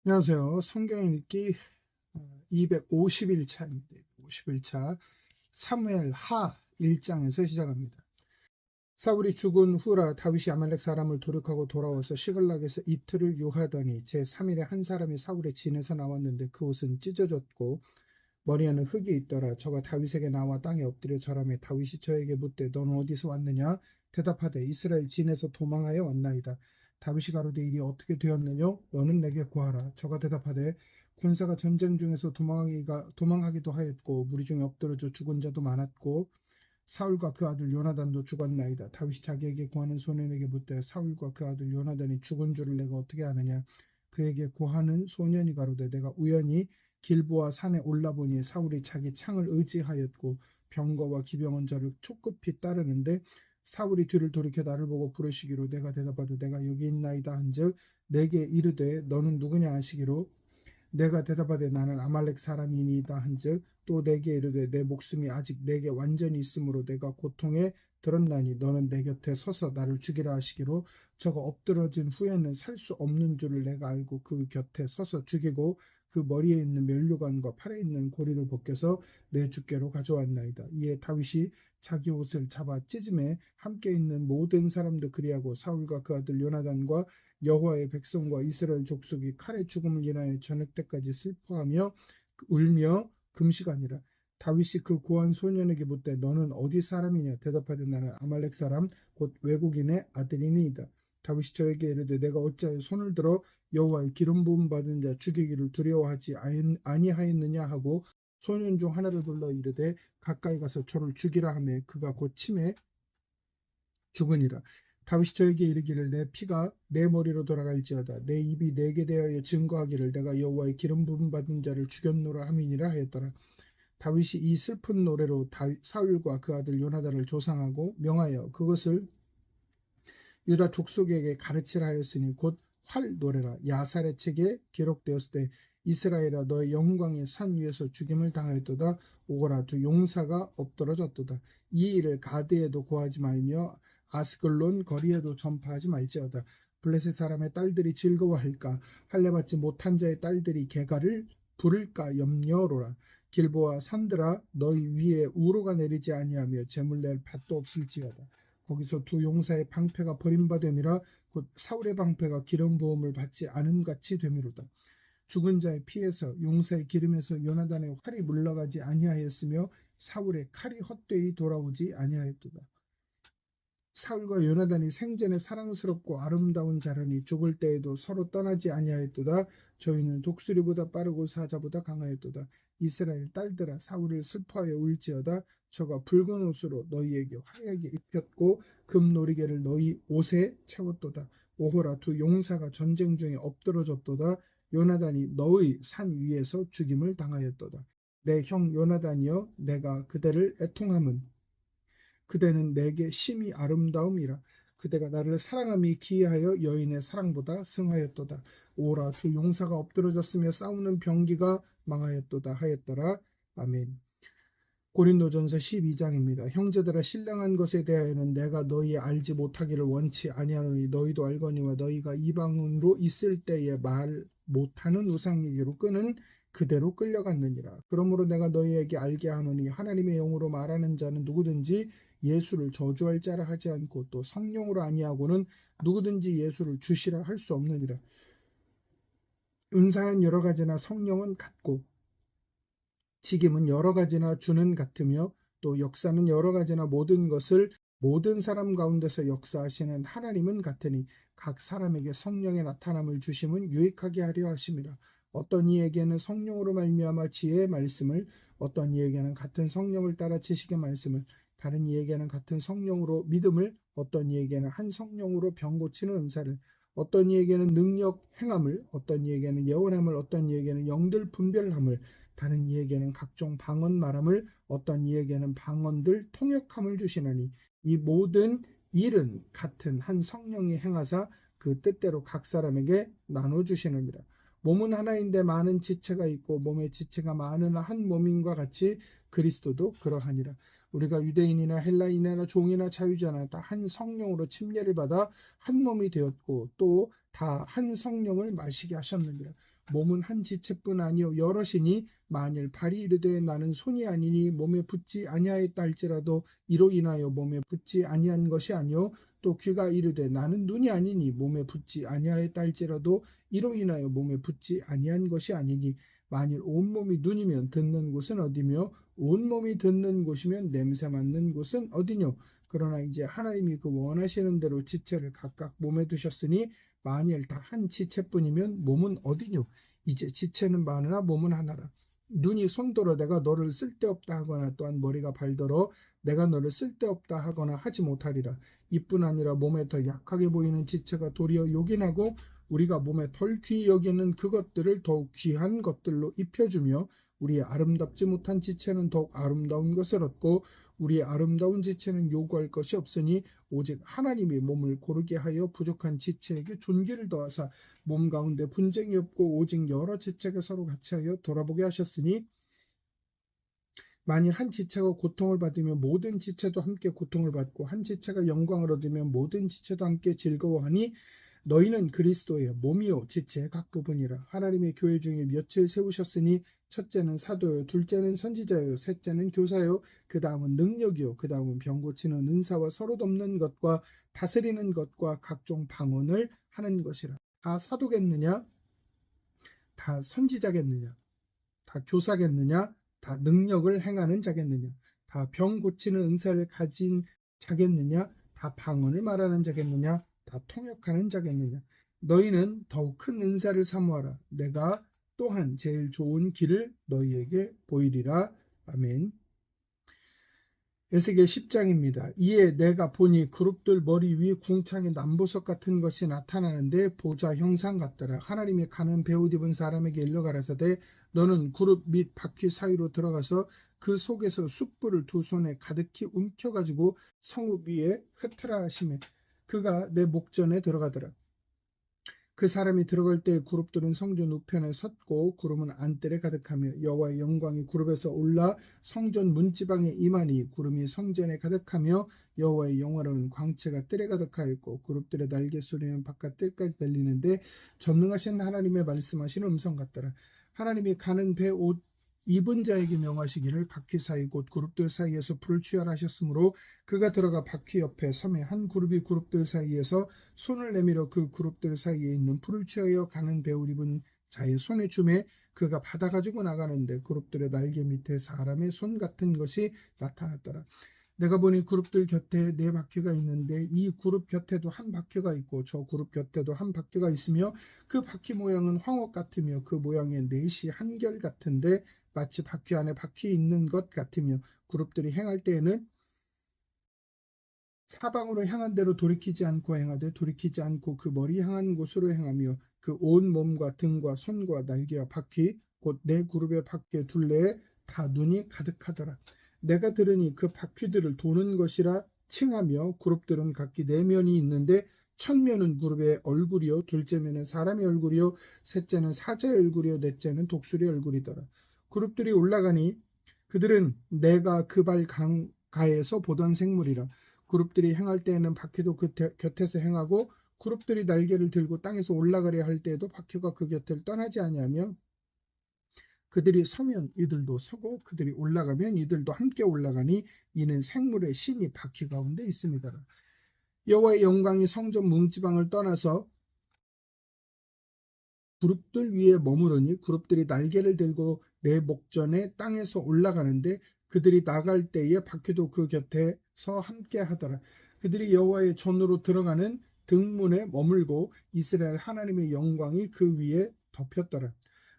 안녕하세요. 성경 읽기 250일 차입니다. 50일 차 사무엘 하 1장에서 시작합니다. 사울이 죽은 후라 다윗이 아말렉 사람을 도륙하고 돌아와서 시글락에서 이틀을 유하더니 제3일에 한 사람이 사울의 진에서 나왔는데 그 옷은 찢어졌고 머리에는 흙이 있더라. 저가 다윗에게 나와 땅에 엎드려 절하며 다윗이 저에게 묻되 너는 어디서 왔느냐? 대답하되 이스라엘 진에서 도망하여 왔나이다. 다윗이 가로되 일이 어떻게 되었느냐? 너는 내게 구하라. 저가 대답하되 군사가 전쟁 중에서 도망하기도 하였고 무리 중에 엎드러져 죽은 자도 많았고 사울과 그 아들 요나단도 죽었나이다. 다윗이 자기에게 구하는 소년에게 묻되 사울과 그 아들 요나단이 죽은 줄을 내가 어떻게 아느냐? 그에게 구하는 소년이 가로되 내가 우연히 길보아 산에 올라보니 사울이 자기 창을 의지하였고 병거와 기병은 저를 촉급히 따르는데 사울이 뒤를 돌이켜 나를 보고 부르시기로 내가 대답하되 내가 여기 있나이다 한즉 내게 이르되 너는 누구냐 하시기로 내가 대답하되 나는 아말렉 사람이니이다 한즉 또 내게 이르되 내 목숨이 아직 내게 완전히 있으므로 내가 고통에 들었나니 너는 내 곁에 서서 나를 죽이라 하시기로 저가 엎드러진 후에는 살 수 없는 줄을 내가 알고 그 곁에 서서 죽이고 그 머리에 있는 면류관과 팔에 있는 고리를 벗겨서 내 주께로 가져왔나이다. 이에 다윗이 자기 옷을 잡아 찢음에 함께 있는 모든 사람도 그리하고 사울과 그 아들 요나단과 여호와의 백성과 이스라엘 족속이 칼의 죽음을 인하여 저녁 때까지 슬퍼하며 울며 금식하니라. 다윗이 그 고한 소년에게 묻되 너는 어디 사람이냐? 대답하되 나는 아말렉 사람 곧 외국인의 아들이니이다. 다윗이 저에게 이르되 내가 어찌하여 손을 들어 여호와의 기름 부음 받은 자 죽이기를 두려워하지 아니하였느냐 하고 소년 중 하나를 불러 이르되 가까이 가서 저를 죽이라 하며 그가 곧 침에 죽으니라. 다윗이 저에게 이르기를 내 피가 내 머리로 돌아갈지어다 내 입이 내게 대하여 증거하기를 내가 여호와의 기름 부음 받은 자를 죽였노라 함이니라 하였더라. 다윗이 이 슬픈 노래로 사울과 그 아들 요나단을 조상하고 명하여 그것을 유다 족속에게 가르치라 하였으니 곧 활 노래라. 야살의 책에 기록되었을 때 이스라엘아 너의 영광의 산 위에서 죽임을 당하였도다. 오거라 두 용사가 엎드러졌도다. 이 일을 가드에도 고하지 말며 아스글론 거리에도 전파하지 말지어다. 블레셋 사람의 딸들이 즐거워할까? 할례받지 못한 자의 딸들이 개가를 부를까 염려로라. 길보아 산들아 너희 위에 우로가 내리지 아니하며 재물 낼 밭도 없을지어다. 거기서 두 용사의 방패가 버림받음이라 곧 사울의 방패가 기름 부음을 받지 않음같이 되미로다. 죽은 자의 피에서 용사의 기름에서 요나단의 활이 물러가지 아니하였으며 사울의 칼이 헛되이 돌아오지 아니하였도다. 사울과 요나단이 생전에 사랑스럽고 아름다운 자라니 죽을 때에도 서로 떠나지 아니하였도다. 저희는 독수리보다 빠르고 사자보다 강하였도다. 이스라엘 딸들아 사울을 슬퍼하여 울지어다. 저가 붉은 옷으로 너희에게 화려하게 입혔고 금노리개를 너희 옷에 채웠도다. 오호라 두 용사가 전쟁 중에 엎드러졌도다. 요나단이 너의 산 위에서 죽임을 당하였도다. 내 형 요나단이여 내가 그대를 애통함은 그대는 내게 심히 아름다움이라. 그대가 나를 사랑함이 기이하여 여인의 사랑보다 승하였도다. 오라 두 용사가 엎드러졌으며 싸우는 병기가 망하였도다 하였더라. 아멘. 고린도전서 12장입니다. 형제들아 신령한 것에 대하여는 내가 너희 알지 못하기를 원치 아니하노니 너희도 알거니와 너희가 이방인으로 있을 때에 말 못하는 우상에게로 끄는 그대로 끌려갔느니라. 그러므로 내가 너희에게 알게 하노니 하나님의 영으로 말하는 자는 누구든지 예수를 저주할 자라 하지 않고 또 성령으로 아니하고는 누구든지 예수를 주시라 할 수 없느니라. 은사는 여러 가지나 성령은 같고 직임은 여러 가지나 주는 같으며 또 역사는 여러 가지나 모든 것을 모든 사람 가운데서 역사하시는 하나님은 같으니 각 사람에게 성령의 나타남을 주심은 유익하게 하려 하심이라. 어떤 이에게는 성령으로 말미암아 지혜의 말씀을, 어떤 이에게는 같은 성령을 따라 지식의 말씀을, 다른 이에게는 같은 성령으로 믿음을, 어떤 이에게는 한 성령으로 병 고치는 은사를, 어떤 이에게는 능력 행함을, 어떤 이에게는 예언함을, 어떤 이에게는 영들 분별함을, 다른 이에게는 각종 방언 말함을, 어떤 이에게는 방언들 통역함을 주시나니 이 모든 일은 같은 한 성령이 행하사 그 뜻대로 각 사람에게 나눠주시느니라. 몸은 하나인데 많은 지체가 있고 몸의 지체가 많은 한 몸인과 같이 그리스도도 그러하니라. 우리가 유대인이나 헬라인이나 종이나 자유자나 다 한 성령으로 침례를 받아 한 몸이 되었고 또 다 한 성령을 마시게 하셨느니라. 몸은 한 지체뿐 아니요 여럿이니 만일 발이 이르되 나는 손이 아니니 몸에 붙지 아니하였다 할지라도 이로 인하여 몸에 붙지 아니한 것이 아니요 또 귀가 이르되 나는 눈이 아니니 몸에 붙지 아니하였다 할지라도 이로 인하여 몸에 붙지 아니한 것이 아니니 만일 온몸이 눈이면 듣는 곳은 어디며 온몸이 듣는 곳이면 냄새 맡는 곳은 어디뇨. 그러나 이제 하나님이 그 원하시는 대로 지체를 각각 몸에 두셨으니 만일 다 한 지체뿐이면 몸은 어디뇨. 이제 지체는 많으나 몸은 하나라. 눈이 손더러 내가 너를 쓸데없다 하거나 또한 머리가 발더러 내가 너를 쓸데없다 하거나 하지 못하리라. 이뿐 아니라 몸에 더 약하게 보이는 지체가 도리어 요긴하고 우리가 몸에 덜 귀히 여기는 그것들을 더욱 귀한 것들로 입혀주며 우리의 아름답지 못한 지체는 더욱 아름다운 것을 얻고 우리의 아름다운 지체는 요구할 것이 없으니 오직 하나님이 몸을 고르게 하여 부족한 지체에게 존귀를 더하사 몸 가운데 분쟁이 없고 오직 여러 지체가 서로 같이 하여 돌아보게 하셨으니 만일 한 지체가 고통을 받으면 모든 지체도 함께 고통을 받고 한 지체가 영광을 얻으면 모든 지체도 함께 즐거워하니 너희는 그리스도의 몸이요 지체의 각 부분이라. 하나님의 교회 중에 몇을 세우셨으니 첫째는 사도요 둘째는 선지자요 셋째는 교사요 그 다음은 능력이요 그 다음은 병 고치는 은사와 서로 돕는 것과 다스리는 것과 각종 방언을 하는 것이라. 다 사도겠느냐? 다 선지자겠느냐? 다 교사겠느냐? 다 능력을 행하는 자겠느냐? 다 병 고치는 은사를 가진 자겠느냐? 다 방언을 말하는 자겠느냐? 다 통역하는 자겠느냐. 너희는 더욱 큰 은사를 사모하라. 내가 또한 제일 좋은 길을 너희에게 보이리라. 아멘. 에스겔 10장입니다. 이에 내가 보니 그룹들 머리 위 궁창의 남보석 같은 것이 나타나는데 보좌 형상 같더라. 하나님이 가는 베옷 입은 사람에게 일러 가라사대 너는 그룹 및 바퀴 사이로 들어가서 그 속에서 숯불을 두 손에 가득히 움켜가지고 성읍 위에 흩으라 하시매 그가 내 목전에 들어가더라. 그 사람이 들어갈 때 그룹들은 성전 우편에 섰고 구름은 안뜰에 가득하며 여호와의 영광이 그룹에서 올라 성전 문지방에 임하니 구름이 성전에 가득하며 여호와의 영화로운 광채가 뜰에 가득하였고 그룹들의 날개 소리는 바깥 뜰까지 들리는데 전능하신 하나님의 말씀하시는 음성 같더라. 하나님이 가는 배 옷 입은 자에게 명하시기를 바퀴 사이 곧 그룹들 사이에서 불을 취하하셨으므로 그가 들어가 바퀴 옆에 섬에 한 그룹이 그룹들 사이에서 손을 내밀어 그 그룹들 사이에 있는 불을 취하여 가는 배옷 입은 자의 손에 주매 그가 받아가지고 나가는데 그룹들의 날개 밑에 사람의 손 같은 것이 나타났더라. 내가 보니 그룹들 곁에 네 바퀴가 있는데 이 그룹 곁에도 한 바퀴가 있고 저 그룹 곁에도 한 바퀴가 있으며 그 바퀴 모양은 황옥 같으며 그 모양의 넷이 한결 같은데 마치 바퀴 안에 바퀴 있는 것 같으며 그룹들이 행할 때에는 사방으로 향한 대로 돌이키지 않고 행하되 돌이키지 않고 그 머리 향한 곳으로 행하며 그 온 몸과 등과 손과 날개와 바퀴 곧 네 그룹의 바퀴의 둘레에 다 눈이 가득하더라. 내가 들으니 그 바퀴들을 도는 것이라 칭하며 그룹들은 각기 네 면이 있는데 첫 면은 그룹의 얼굴이요 둘째 면은 사람의 얼굴이요 셋째는 사자의 얼굴이요 넷째는 독수리의 얼굴이더라. 그룹들이 올라가니 그들은 내가 그 발 강가에서 보던 생물이라. 그룹들이 행할 때에는 바퀴도 그 곁에서 행하고 그룹들이 날개를 들고 땅에서 올라가려 할 때에도 바퀴가 그 곁을 떠나지 아니하며 그들이 서면 이들도 서고 그들이 올라가면 이들도 함께 올라가니 이는 생물의 신이 바퀴 가운데 있습니다. 여호와의 영광이 성전 문지방을 떠나서 그룹들 위에 머무르니 그룹들이 날개를 들고 내 목전에 땅에서 올라가는데 그들이 나갈 때에 바퀴도 그 곁에서 함께 하더라. 그들이 여호와의 전으로 들어가는 등문에 머물고 이스라엘 하나님의 영광이 그 위에 덮였더라.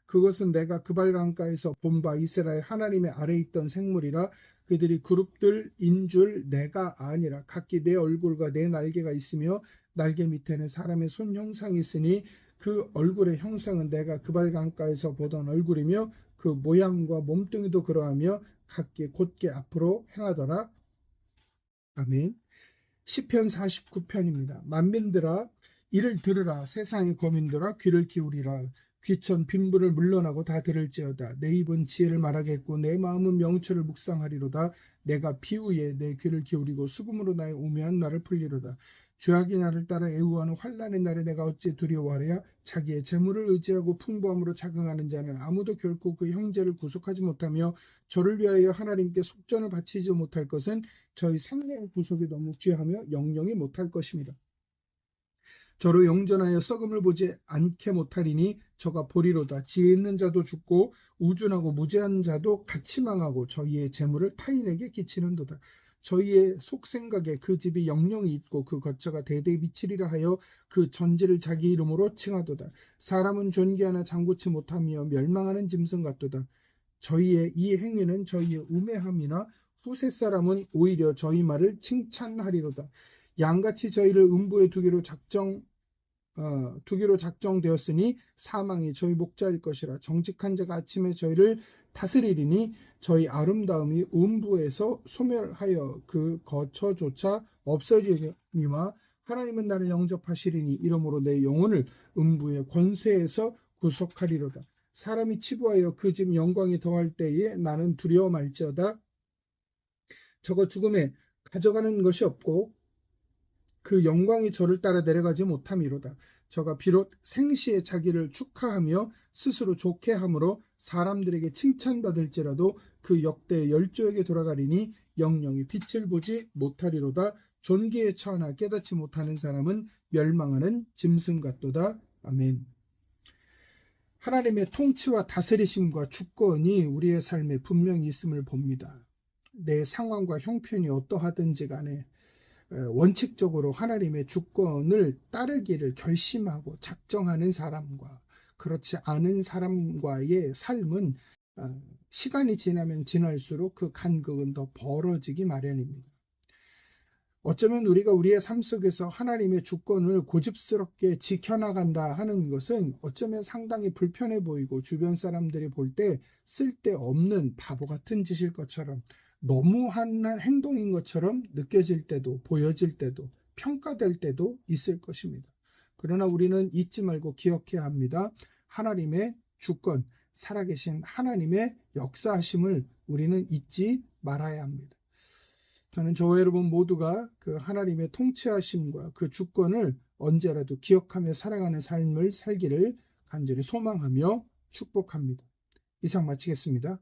그것은 내가 그발 강가에서 본 바 이스라엘 하나님의 아래에 있던 생물이라. 그들이 그룹들인 줄 내가 아니라 각기 내 얼굴과 내 날개가 있으며 날개 밑에는 사람의 손 형상이 있으니 그 얼굴의 형상은 내가 그발 강가에서 보던 얼굴이며 그 모양과 몸뚱이도 그러하며 각기 곧게 앞으로 행하더라. 아멘. 시편 49편입니다. 만민들아 이를 들으라. 세상의 거민들아 귀를 기울이라. 귀천 빈부를 물러나고 다 들을지어다. 내 입은 지혜를 말하겠고 내 마음은 명철을 묵상하리로다. 내가 비유에 내 귀를 기울이고 수금으로 나의 우매한 나를 풀리로다. 죄악이 나를 따라 애우하는 환난의 날에 내가 어찌 두려워하랴. 자기의 재물을 의지하고 풍부함으로 자긍하는 자는 아무도 결코 그 형제를 구속하지 못하며 저를 위하여 하나님께 속전을 바치지 못할 것은 저희 생명의 구속이 너무 귀하며 영영이 못할 것입니다. 저로 영전하여 썩음을 보지 않게 못하리니 저가 보리로다. 지혜 있는 자도 죽고 우준하고 무죄한 자도 같이 망하고 저희의 재물을 타인에게 끼치는도다. 저희의 속생각에 그 집이 영영이 있고 그 거처가 대대에 미치리라 하여 그 전지를 자기 이름으로 칭하도다. 사람은 존귀하나 장구치 못하며 멸망하는 짐승 같도다. 저희의 이 행위는 저희의 우매함이나 후세 사람은 오히려 저희 말을 칭찬하리로다. 양같이 저희를 음부에 두기로 작정되었으니 사망이 저희 목자일 것이라. 정직한 자가 아침에 저희를 다스리리니 저희 아름다움이 음부에서 소멸하여 그 거처조차 없어지니와 하나님은 나를 영접하시리니 이러므로 내 영혼을 음부의 권세에서 구속하리로다. 사람이 치부하여 그 집 영광이 더할 때에 나는 두려워 말지어다. 저거 죽음에 가져가는 것이 없고 그 영광이 저를 따라 내려가지 못함이로다. 저가 비록 생시에 자기를 축하하며 스스로 좋게 함으로 사람들에게 칭찬받을지라도 그 역대의 열조에게 돌아가리니 영영이 빛을 보지 못하리로다. 존귀에 처하나 깨닫지 못하는 사람은 멸망하는 짐승 같도다. 아멘. 하나님의 통치와 다스리심과 주권이 우리의 삶에 분명히 있음을 봅니다. 내 상황과 형편이 어떠하든지 간에 원칙적으로 하나님의 주권을 따르기를 결심하고 작정하는 사람과 그렇지 않은 사람과의 삶은 시간이 지나면 지날수록 그 간극은 더 벌어지기 마련입니다. 어쩌면 우리가 우리의 삶 속에서 하나님의 주권을 고집스럽게 지켜나간다 하는 것은 어쩌면 상당히 불편해 보이고 주변 사람들이 볼 때 쓸데없는 바보 같은 짓일 것처럼 너무한 행동인 것처럼 느껴질 때도 보여질 때도 평가될 때도 있을 것입니다. 그러나 우리는 잊지 말고 기억해야 합니다. 하나님의 주권, 살아계신 하나님의 역사하심을 우리는 잊지 말아야 합니다. 저는 저와 여러분 모두가 그 하나님의 통치하심과 그 주권을 언제라도 기억하며 살아가는 삶을 살기를 간절히 소망하며 축복합니다. 이상 마치겠습니다.